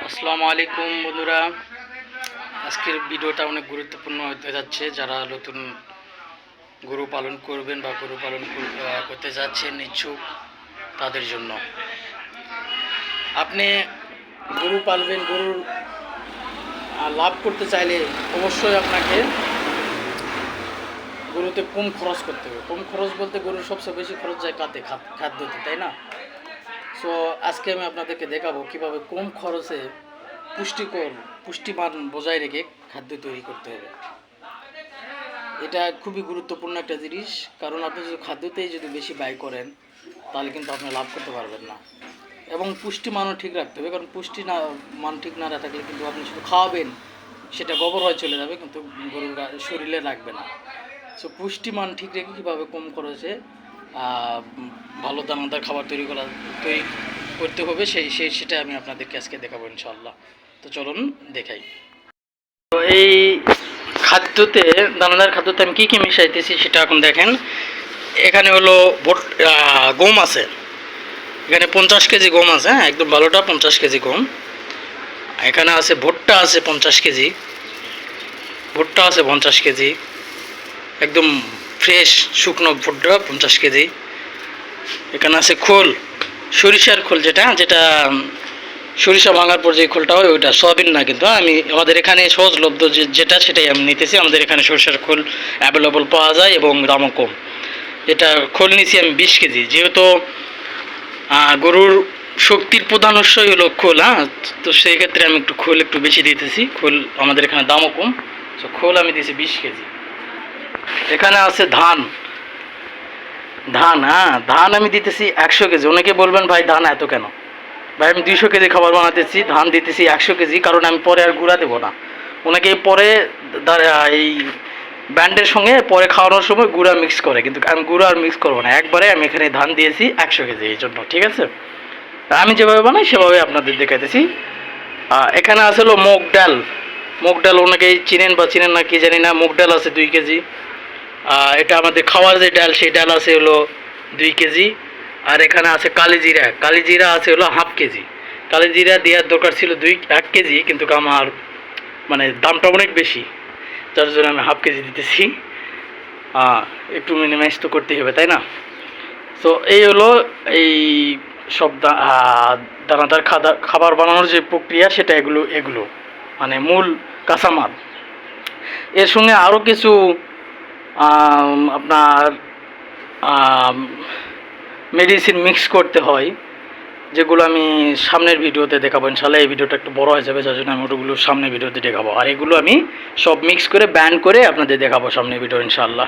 আসসালামু আলাইকুম বন্ধুরা, আজকের ভিডিওটা অনেক গুরুত্বপূর্ণ হতে যাচ্ছে। যারা নতুন গরু পালন করবেন বা গরু পালন করতে যাচ্ছেন ইচ্ছুক, তাদের জন্য। আপনি গরু পালবেন, গরুর লাভ করতে চাইলে অবশ্যই আপনাকে গরুতে কম খরচ করতে হবে। কম খরচ বলতে গরুর সবচেয়ে বেশি খরচ যায় কাতে, খাদ্যতে, তাই না? সো আজকে আমি আপনাদেরকে দেখাবো কিভাবে কম খরচে পুষ্টিমান বজায় রেখে খাদ্য তৈরি করতে হবে। এটা খুবই গুরুত্বপূর্ণ একটা জিনিস, কারণ আপনি যদি খাদ্যতেই যদি বেশি ব্যয় করেন তাহলে কিন্তু আপনি লাভ করতে পারবেন না। এবং পুষ্টিমানও ঠিক রাখতে হবে, কারণ মান ঠিক না থাকলে কিন্তু আপনি শুধু খাওয়াবেন, সেটা গোবর হয়ে চলে যাবে, কিন্তু গরুর শরীরে লাগবে না। সো পুষ্টিমান ঠিক রেখে কীভাবে কম খরচে ভালো দানাদার খাবার তৈরি করতে হবে সেটা আমি আপনাদেরকে আজকে দেখাবো ইনশাআল্লাহ। তো চলুন দেখাই। তো এই খাদ্যতে, দানাদার খাদ্যতে আমি কী কী মিশাইতেছি সেটা এখন দেখেন। এখানে হলো গম আছে, এখানে 50 কেজি গম আছে, হ্যাঁ, একদম ভালোটা 50 কেজি গম। এখানে আছে ভুট্টা আছে 50 কেজি, ভুট্টা আছে 50 কেজি, একদম ফ্রেশ শুকনো ভুট্টা 50 কেজি। এখানে আছে খোল, সরিষার খোল, যেটা সরিষা ভাঙার পর যে খোলটা হয় ওইটা, সয়াবিন না, কিন্তু আমাদের এখানে সহজলভ্য সেটাই আমি নিতেছি। আমাদের এখানে সরিষার খোল অ্যাভেলেবল পাওয়া যায় এবং দামও কম। এটা খোল নিছি আমি 20 কেজি, যেহেতু গরুর শক্তির প্রধান উৎসই হলো খোল, হ্যাঁ, তো সেই ক্ষেত্রে আমি খোল একটু বেশি দিতেছি। খোল আমাদের এখানে দামও কম, তো খোল আমি দিয়েছি 20 কেজি। এখানে আছে ধান, হ্যাঁ, ধান আমি দিতেছি 100 কেজি। অনেকে বলবেন ভাই ধান এত কেন? ভাই আমি 200 কেজি খাবার বানাতেছি, ধান দিতেছি 100 কেজি, কারণ আমি পরে আর গুঁড়া দেবো না। অনেকে পরে এই ব্যান্ডের সঙ্গে পরে খাওয়ানোর সময় গুঁড়া মিক্স করে, কিন্তু আমি গুঁড়া আর মিক্স করবো না, একবারে আমি এখানে ধান দিয়েছি 100 কেজি এই জন্য, ঠিক আছে? আমি যেভাবে বানাই সেভাবে আপনাদের দেখাইতেছি। এখানে আছে হলো মুগ ডাল, অনেকেই চিনেন বা চিনেন না কি জানি না। মুগ ডাল আছে 2 কেজি। এটা আমাদের খাওয়ার যে ডাল, সেই ডাল আছে হলো 2 কেজি। আর এখানে আছে কালিজিরা আছে হলো হাফ কেজি। কালিজিরা দেওয়ার দরকার ছিল 1 কেজি, কিন্তু আমার দামটা অনেক বেশি, যার জন্য আমি হাফ কেজি দিতেছি। একটু মিনিমাইজ তো করতেই হবে, তাই না? তো এই হলো এই সব দানাদার খাবার বানানোর যে প্রক্রিয়া, সেটা এগুলো মূল কাঁচামাল। এর সঙ্গে আরও কিছু আপনার মেডিসিন মিক্স করতে হয়, যেগুলো আমি সামনের ভিডিওতে দেখাবো ইনশাল্লাহ। এই ভিডিওটা একটু বড় হয়ে যাবে, যার জন্য আমি ওগুলো সামনের ভিডিওতে দেখাবো। আর এগুলো আমি সব মিক্স করে ব্যান্ড করে আপনাদের দেখাবো সামনের ভিডিও ইনশাল্লাহ।